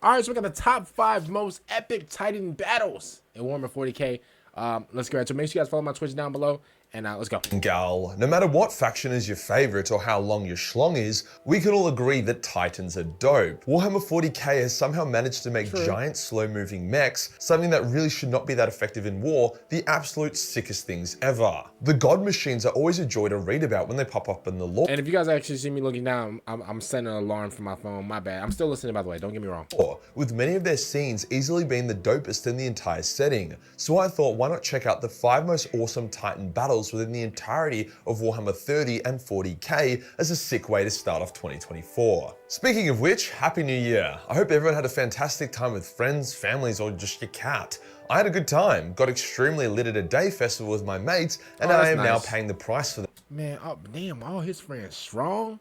All right, so we got the top 5 most epic Titan battles in Warhammer 40k. Let's go ahead. So make sure you guys follow my Twitch down below, and let's go. Gal, no matter what faction is your favorite or how long your schlong is, we can all agree that Titans are dope. Warhammer 40k has somehow managed to make giant slow-moving mechs, something that really should not be that effective in war, the absolute sickest things ever. The god machines are always a joy to read about when they pop up in the lore. And if you guys actually see me looking down, I'm setting an alarm for my phone. My bad. I'm still listening, by the way. Don't get me wrong. With many of their scenes easily being the dopest in the entire setting. So I thought, why not check out the 5 most awesome Titan battles within the entirety of Warhammer 30 and 40k as a sick way to start off 2024. Speaking of which, Happy New Year. I hope everyone had a fantastic time with friends, families, or just your cat. I had a good time, got extremely lit at a day festival with my mates, and I am now paying the price for them. Man, oh, damn, all his friends strong?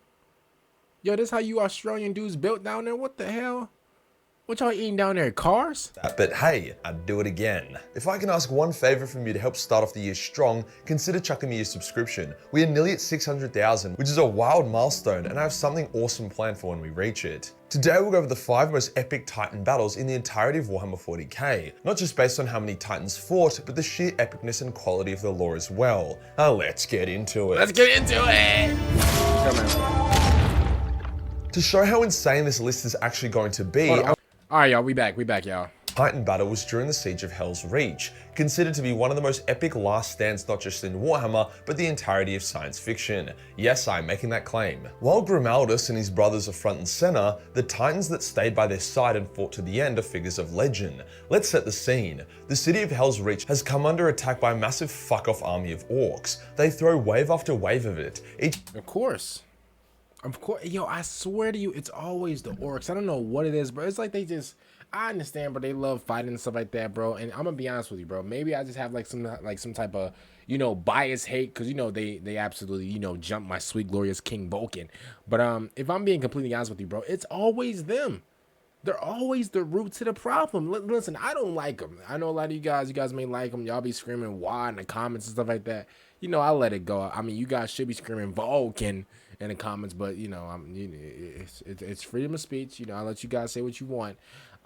Yo, this how you Australian dudes built down there? What the hell? What y'all eating down there, cars? But hey, I'd do it again. If I can ask one favor from you to help start off the year strong, consider chucking me a subscription. We are nearly at 600,000, which is a wild milestone, and I have something awesome planned for when we reach it. Today we'll go over the 5 most epic Titan battles in the entirety of Warhammer 40k, not just based on how many Titans fought, but the sheer epicness and quality of the lore as well. Let's get into it. Let's get into it! Come on. To show how insane this list is actually going to be, all right, y'all, we back, y'all. Titan battle was during the Siege of Hellsreach, considered to be one of the most epic last stands not just in Warhammer, but the entirety of science fiction. Yes, I'm making that claim. While Grimaldus and his brothers are front and center, the Titans that stayed by their side and fought to the end are figures of legend. Let's set the scene. The city of Hellsreach has come under attack by a massive fuck-off army of orcs. They throw wave after wave of it. Of course, yo, I swear to you, it's always the orcs. I don't know what it is, bro. It's like they just, I understand, but they love fighting and stuff like that, bro. And I'm gonna be honest with you, bro. Maybe I just have like some type of, you know, bias hate, because you know they absolutely, you know, jump my sweet glorious King Vulcan. But if I'm being completely honest with you, bro, it's always them. They're always the root to the problem. Listen, I don't like them. I know a lot of you guys may like them. Y'all be screaming why in the comments and stuff like that. You know, I let it go. I mean, you guys should be screaming Vulcan in the comments, but you know, it's freedom of speech. You know, I let you guys say what you want.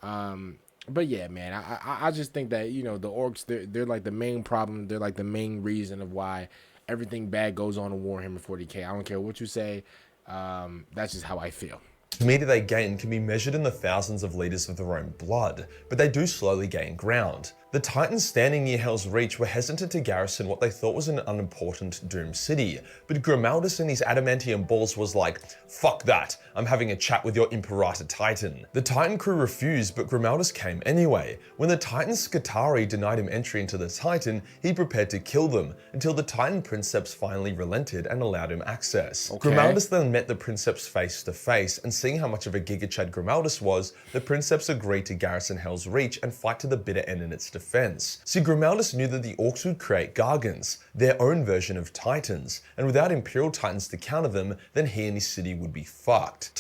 But yeah, man, I just think that, you know, the orcs, they're like the main problem. They're like the main reason of why everything bad goes on in Warhammer 40k. I don't care what you say. That's just how I feel. The meter they gain can be measured in the thousands of liters of their own blood, but they do slowly gain ground. The Titans standing near Hellsreach were hesitant to garrison what they thought was an unimportant doomed city, but Grimaldus and his adamantium balls was like, fuck that, I'm having a chat with your Imperator Titan. The Titan crew refused, but Grimaldus came anyway. When the Titan Scutari denied him entry into the Titan, he prepared to kill them, until the Titan Princeps finally relented and allowed him access. Okay. Grimaldus then met the Princeps face to face, and seeing how much of a gigachad Grimaldus was, the Princeps agreed to garrison Hellsreach and fight to the bitter end in its defense. See, Grimaldus knew that the orcs would create Gargants, their own version of Titans, and without Imperial Titans to counter them, then he and his city would be fucked.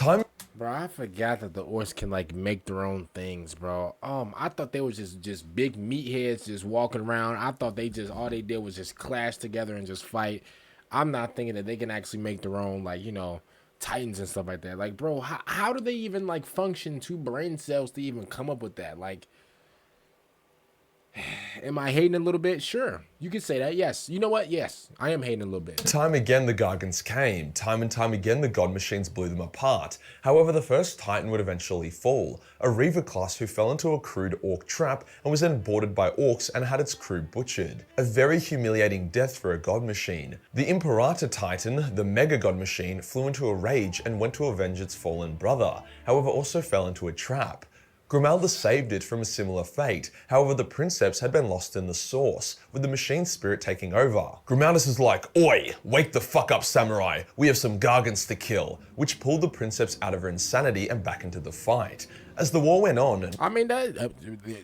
Bro, I forgot that the orcs can like make their own things, bro. I thought they was just big meatheads just walking around. I thought they just, all they did was just clash together and just fight. I'm not thinking that they can actually make their own, like, you know, Titans and stuff like that. Like, bro, how do they even like function 2 brain cells to even come up with that? Like, am I hating a little bit? Sure, you could say that. Yes, you know what? Yes, I am hating a little bit. Time again the Gargants came. Time and time again the god machines blew them apart. However, the first Titan would eventually fall. A Reaver class who fell into a crude orc trap and was then boarded by orcs and had its crew butchered. A very humiliating death for a god machine. The Imperator Titan, the mega god machine, flew into a rage and went to avenge its fallen brother. However, also fell into a trap. Grimaldus saved it from a similar fate, however the Princeps had been lost in the source, with the machine spirit taking over. Grimaldus is like, oi, wake the fuck up samurai, we have some Gargants to kill, which pulled the Princeps out of her insanity and back into the fight. As the war went on, I mean,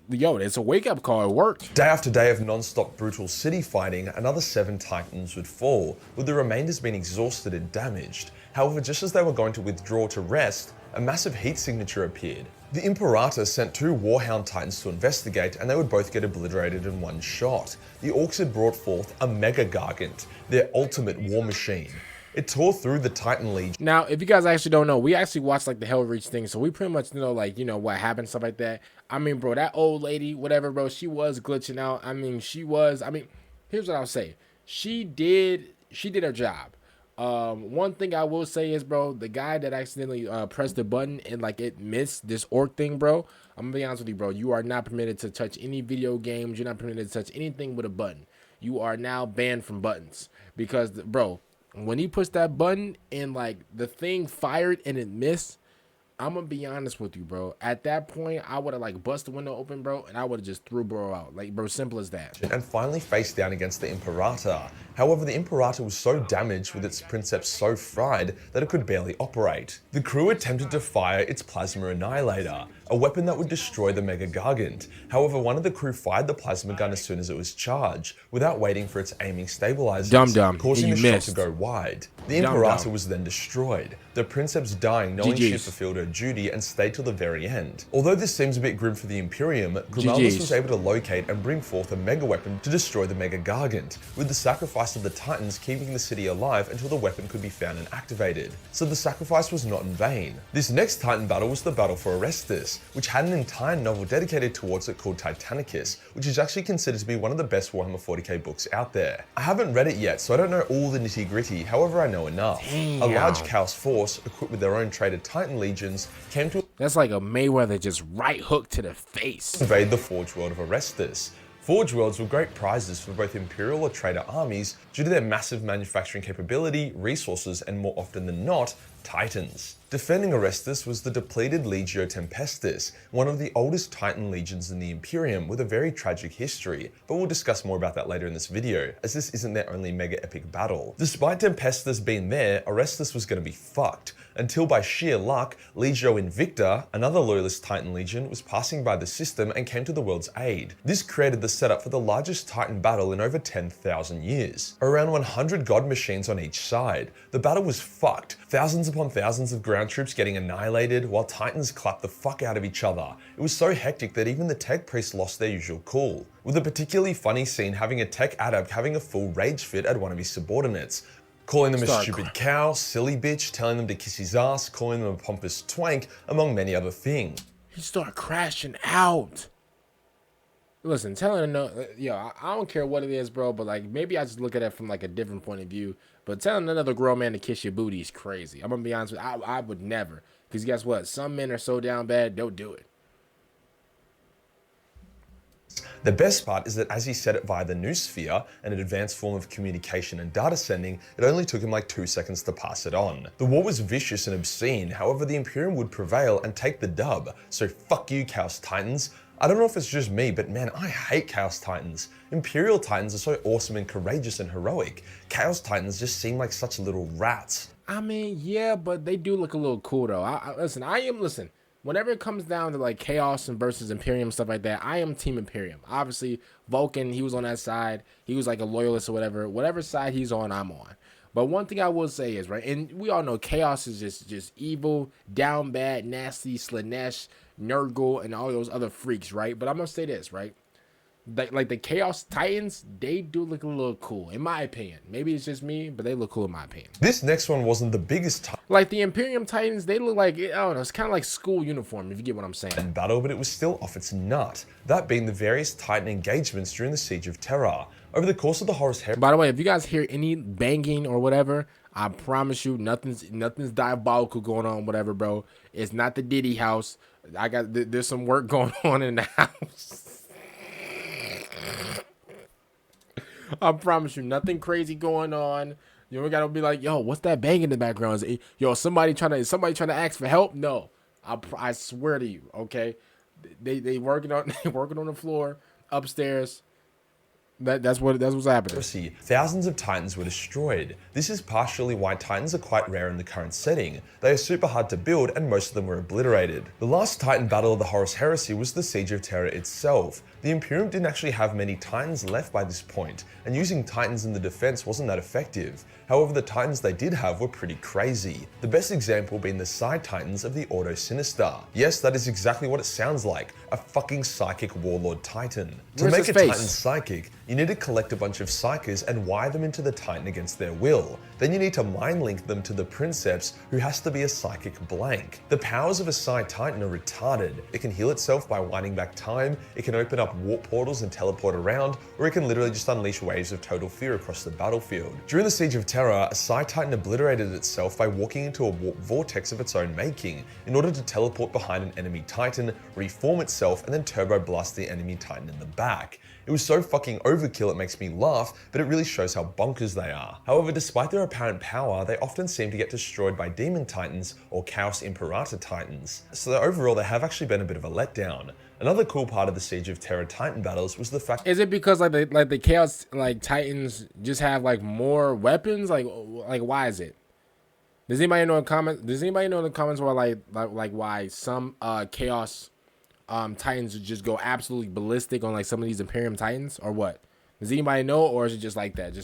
yo, it's a wake-up call, it worked. Day after day of non-stop brutal city fighting, another 7 Titans would fall, with the remainders being exhausted and damaged. However, just as they were going to withdraw to rest, a massive heat signature appeared. The Imperator sent 2 Warhound Titans to investigate, and they would both get obliterated in one shot. The orcs had brought forth a Mega Gargant, their ultimate war machine. It tore through the Titan Legion. Now, if you guys actually don't know, we actually watched like the Hellsreach thing, so we pretty much know like, you know, what happened, stuff like that. I mean, bro, that old lady, whatever, bro, she was glitching out. I mean, here's what I'll say. She did her job. One thing I will say is, bro, the guy that accidentally pressed the button and like it missed this orc thing, bro, I'm gonna be honest with you, bro, you are not permitted to touch any video games. You're not permitted to touch anything with a button. You are now banned from buttons because, bro, when he pushed that button and like the thing fired and it missed, I'm gonna be honest with you, bro. At that point, I would have like bust the window open, bro, and I would have just threw bro out. Like, bro, simple as that. And finally face down against the Imperator. However, the Imperator was so damaged with its princeps so fried that it could barely operate. The crew attempted to fire its Plasma Annihilator, a weapon that would destroy the Mega-Gargant. However, one of the crew fired the plasma gun as soon as it was charged, without waiting for its aiming stabilizers, causing the shot to go wide. The Imperator was then destroyed, the princeps dying knowing she fulfilled her duty and stayed till the very end. Although this seems a bit grim for the Imperium, Grimalus was able to locate and bring forth a mega weapon to destroy the Mega-Gargant, with the sacrifice of the Titans keeping the city alive until the weapon could be found and activated. So the sacrifice was not in vain. This next Titan battle was the battle for Orestes, which had an entire novel dedicated towards it called Titanicus, which is actually considered to be one of the best Warhammer 40k books out there. I haven't read it yet, so I don't know all the nitty gritty, however I know enough. Damn. A large Chaos force, equipped with their own traded Titan legions, came to That's like a Mayweather just right hook to the face. Invade the Forge World of Orestes. Forge Worlds were great prizes for both Imperial or Trader armies due to their massive manufacturing capability, resources, and more often than not, Titans. Defending Orestes was the depleted Legio Tempestus, one of the oldest Titan legions in the Imperium with a very tragic history, but we'll discuss more about that later in this video, as this isn't their only mega epic battle. Despite Tempestus being there, Orestes was going to be fucked, until by sheer luck, Legio Invicta, another loyalist Titan legion, was passing by the system and came to the world's aid. This created the setup for the largest Titan battle in over 10,000 years. Around 100 god machines on each side. The battle was fucked, thousands upon thousands of ground troops getting annihilated while Titans clapped the fuck out of each other. It was so hectic that even the tech priests lost their usual cool, with a particularly funny scene having a tech adept having a full rage fit at one of his subordinates, calling them a stupid cow, silly bitch, telling them to kiss his ass, calling them a pompous twank, among many other things. He started crashing out. Listen, telling her no, yo, I don't care what it is, bro, but like maybe I just look at it from like a different point of view. But telling another grown man to kiss your booty is crazy. I'm gonna be honest with you, I would never. Because guess what? Some men are so down bad, they'll do it. The best part is that as he said it via the noosphere, an advanced form of communication and data sending, it only took him like 2 seconds to pass it on. The war was vicious and obscene, however the Imperium would prevail and take the dub, so fuck you Chaos Titans. I don't know if it's just me, but man, I hate Chaos Titans. Imperial Titans are so awesome and courageous and heroic. Chaos Titans just seem like such little rats. I mean, yeah, but they do look a little cool though. Listen, whenever it comes down to like Chaos and versus Imperium, stuff like that, I am Team Imperium. Obviously, Vulcan, he was on that side. He was like a loyalist or whatever. Whatever side he's on, I'm on. But one thing I will say is, right, and we all know Chaos is just evil, down bad, nasty, Slanesh, Nurgle, and all those other freaks, right? But I'm going to say this, right? Like the Chaos Titans, they do look a little cool, in my opinion. Maybe it's just me, but they look cool in my opinion. This next one wasn't the biggest like the Imperium Titans, they look like, I don't know, it's kind of like school uniform, if you get what I'm saying. Battle, but it was still off its nut. That being the various Titan engagements during the Siege of Terra. Over the course of the Horus Heresy. By the way, if you guys hear any banging or whatever, I promise you, nothing's diabolical going on, whatever, bro. It's not the Diddy house. There's some work going on in the house. I promise you, nothing crazy going on. You know, we gotta be like, yo, what's that bang in the background? Yo, somebody trying to ask for help? No, I swear to you, okay. They working on the floor upstairs. That's what's happening. Thousands of Titans were destroyed. This is partially why Titans are quite rare in the current setting. They are super hard to build and most of them were obliterated. The last Titan battle of the Horus Heresy was the Siege of Terra itself. The Imperium didn't actually have many Titans left by this point, and using Titans in the defense wasn't that effective. However, the Titans they did have were pretty crazy. The best example being the side Titans of the Ordo Sinister. Yes, that is exactly what it sounds like, a fucking psychic warlord Titan. To make a Titan psychic, You need to collect a bunch of Psykers and wire them into the Titan against their will. Then you need to mind link them to the Princeps, who has to be a psychic blank. The powers of a Psi Titan are retarded. It can heal itself by winding back time, it can open up warp portals and teleport around, or it can literally just unleash waves of total fear across the battlefield. During the Siege of Terra, a Psi Titan obliterated itself by walking into a warp vortex of its own making, in order to teleport behind an enemy Titan, reform itself, and then turbo blast the enemy Titan in the back. It was so fucking overkill it makes me laugh, but it really shows how bonkers they are. However, despite their apparent power, they often seem to get destroyed by Demon Titans or Chaos Imperator Titans. So overall, they have actually been a bit of a letdown. Another cool part of the Siege of Terra Titan battles was the fact— Is it because like the Chaos Titans just have like more weapons? Like why is it? Does anybody know in the comments why like why some Chaos Titans just go absolutely ballistic on like some of these Imperium Titans, or what? Does anybody know, or is it just like that?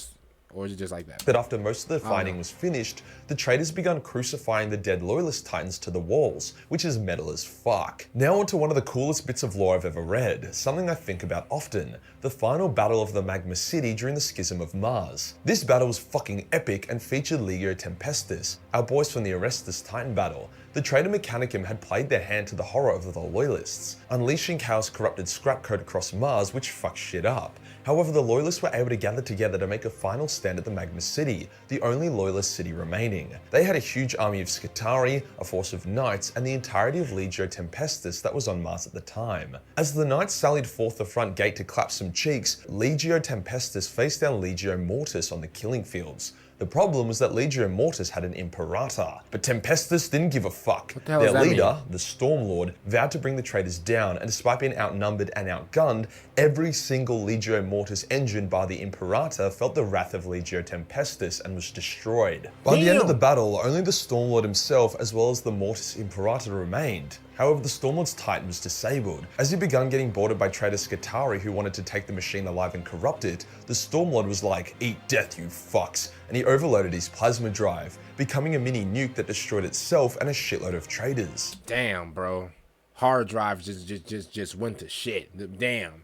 That after most of the fighting was finished, the traitors begun crucifying the dead loyalist Titans to the walls, which is metal as fuck. Now onto one of the coolest bits of lore I've ever read, something I think about often: the final battle of the Magma City during the Schism of Mars. This battle was fucking epic and featured Legio Tempestus, our boys from the Orestes Titan battle. The traitor Mechanicum had played their hand to the horror of the loyalists, unleashing Chaos corrupted scrap code across Mars, which fucked shit up. However, the loyalists were able to gather together to make a final stand at the Magma City, the only loyalist city remaining. They had a huge army of Scutari, a force of knights, and the entirety of Legio Tempestus that was on Mars at the time. As the knights sallied forth the front gate to clap some cheeks, Legio Tempestus faced down Legio Mortis on the killing fields. The problem was that Legio Mortis had an Imperator, but Tempestus didn't give a fuck. What the hell does Their that leader, mean? the Stormlord, vowed to bring the traitors down, and despite being outnumbered and outgunned, every single Legio Mortis engine by the Imperator felt the wrath of Legio Tempestus and was destroyed. By the end of the battle, only the Stormlord himself as well as the Mortis Imperator remained. However, the Stormlord's Titan was disabled. As he began getting boarded by traitor Scutari who wanted to take the machine alive and corrupt it, the Stormlord was like, "Eat death, you fucks," and he overloaded his plasma drive, becoming a mini nuke that destroyed itself and a shitload of traitors. Damn, bro. Hard drive just went to shit. Damn,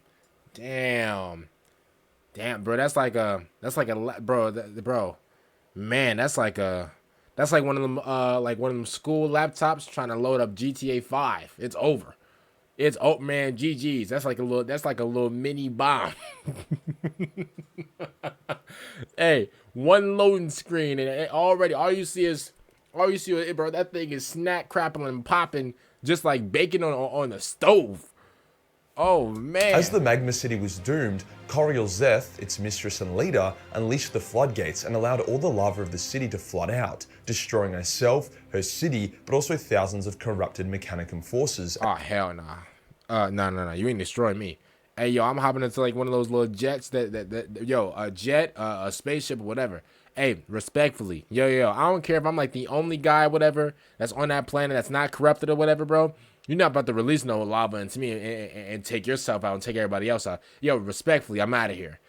bro. That's like a bro. Man, that's like one of them school laptops trying to load up GTA 5. It's over. Man, GG's. That's like a little mini bomb. Hey, one loading screen and already all you see is it, bro. That thing is snack crackling and popping just like bacon on the stove. Oh man. As the Magma City was doomed, Coriel Zeth, its mistress and leader, unleashed the floodgates and allowed all the lava of the city to flood out, destroying herself, her city, but also thousands of corrupted Mechanicum forces. Oh hell nah. No. You ain't destroying me. Hey yo, I'm hopping into like one of those little jets a jet, a spaceship, or whatever. Hey, respectfully, yo, I don't care if I'm like the only guy, whatever, that's on that planet that's not corrupted or whatever, bro. You're not about to release no lava into me and take yourself out and take everybody else out. Yo, respectfully, I'm out of here.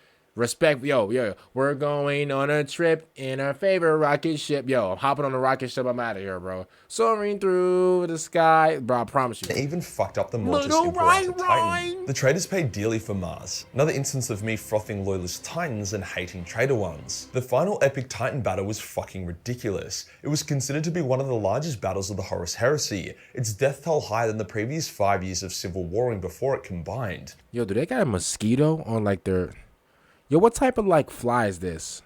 Yo, we're going on a trip in our favorite rocket ship. Yo, I'm hopping on the rocket ship. I'm out of here, bro. Soaring through the sky. Bro, I promise you. They even fucked up the Mortis Imperator Titan. The traitors paid dearly for Mars. Another instance of me frothing loyalist Titans and hating traitor ones. The final epic Titan battle was fucking ridiculous. It was considered to be one of the largest battles of the Horus Heresy. Its death toll higher than the previous 5 years of civil warring before it combined. Yo, do they got a mosquito on like their... Yo, what type of like fly is this?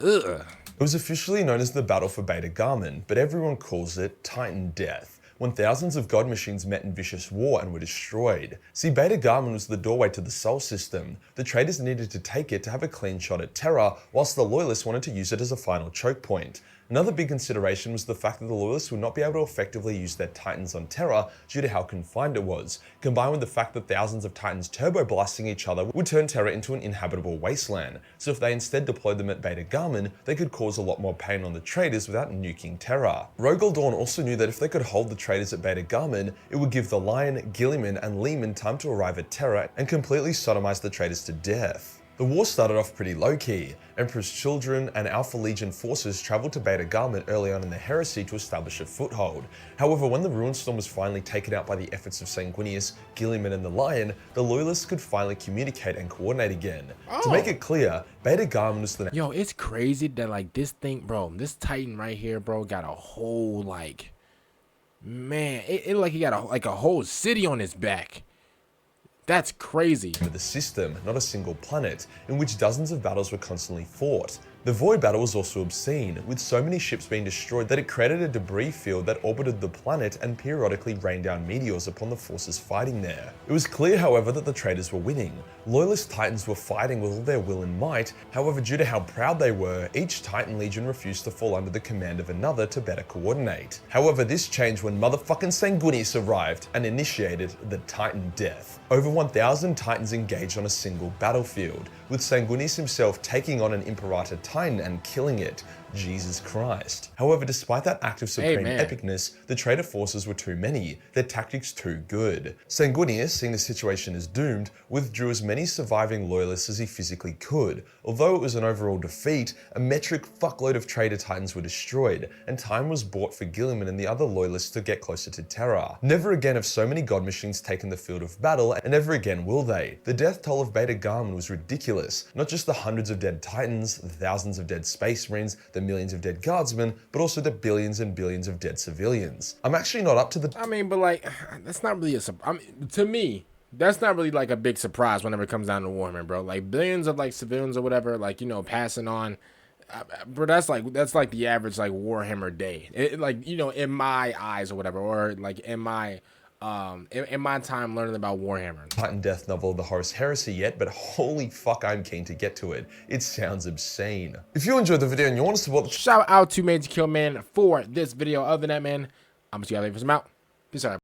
Ugh. It was officially known as the Battle for Beta-Garmon, but everyone calls it Titan Death, when thousands of god machines met in vicious war and were destroyed. See, Beta-Garmon was the doorway to the Sol system. The traitors needed to take it to have a clean shot at Terra, whilst the loyalists wanted to use it as a final choke point. Another big consideration was the fact that the loyalists would not be able to effectively use their Titans on Terra due to how confined it was, combined with the fact that thousands of Titans turbo blasting each other would turn Terra into an inhabitable wasteland. So if they instead deployed them at Beta-Garmon, they could cause a lot more pain on the traitors without nuking Terra. Rogal Dawn also knew that if they could hold the traitors at Beta-Garmon, it would give the Lion, Gilliman, and Lehman time to arrive at Terra and completely sodomize the traitors to death. The war started off pretty low-key. Emperor's children and Alpha Legion forces traveled to Beta-Garmon early on in the heresy to establish a foothold. However, when the Ruinstorm was finally taken out by the efforts of Sanguinius, Guilliman and the Lion, the Loyalists could finally communicate and coordinate again. To make it clear, Beta-Garmon was the... Yo, it's crazy that like this thing, bro, this Titan right here, bro, got a whole like, man, it like he got a whole city on his back. That's crazy. The system, not a single planet, in which dozens of battles were constantly fought. The Void Battle was also obscene, with so many ships being destroyed that it created a debris field that orbited the planet and periodically rained down meteors upon the forces fighting there. It was clear, however, that the traitors were winning. Loyalist Titans were fighting with all their will and might, however, due to how proud they were, each Titan Legion refused to fall under the command of another to better coordinate. However, this changed when motherfucking Sanguinius arrived and initiated the Titan Death. Over 1,000 Titans engaged on a single battlefield, with Sanguinius himself taking on an Imperator Titan and killing it. Jesus Christ. However, despite that act of supreme epicness, the traitor forces were too many, their tactics too good. Sanguinius, seeing the situation as doomed, withdrew as many surviving loyalists as he physically could. Although it was an overall defeat, a metric fuckload of traitor titans were destroyed, and time was bought for Guilliman and the other loyalists to get closer to Terra. Never again have so many god machines taken the field of battle, and never again will they. The death toll of Beta-Garmon was ridiculous, not just the hundreds of dead titans, the thousands of dead space marines, the millions of dead guardsmen, but also the billions and billions of dead civilians. I'm actually not up to the... I mean, but like, that's not really to me, that's not really like a big surprise whenever it comes down to Warhammer, bro. Like billions of like civilians or whatever, like, you know, passing on. Bro, that's like the average like Warhammer day. Like, you know, in my eyes or whatever, or like in my time learning about Warhammer. Titan Death novel of the Horus Heresy yet, but holy fuck, I'm keen to get to it. It sounds obscene. If you enjoyed the video and you want to support the shout out to Major Kill Man for this video. Other than that, man, I'm gonna see y'all later for some out. Peace out.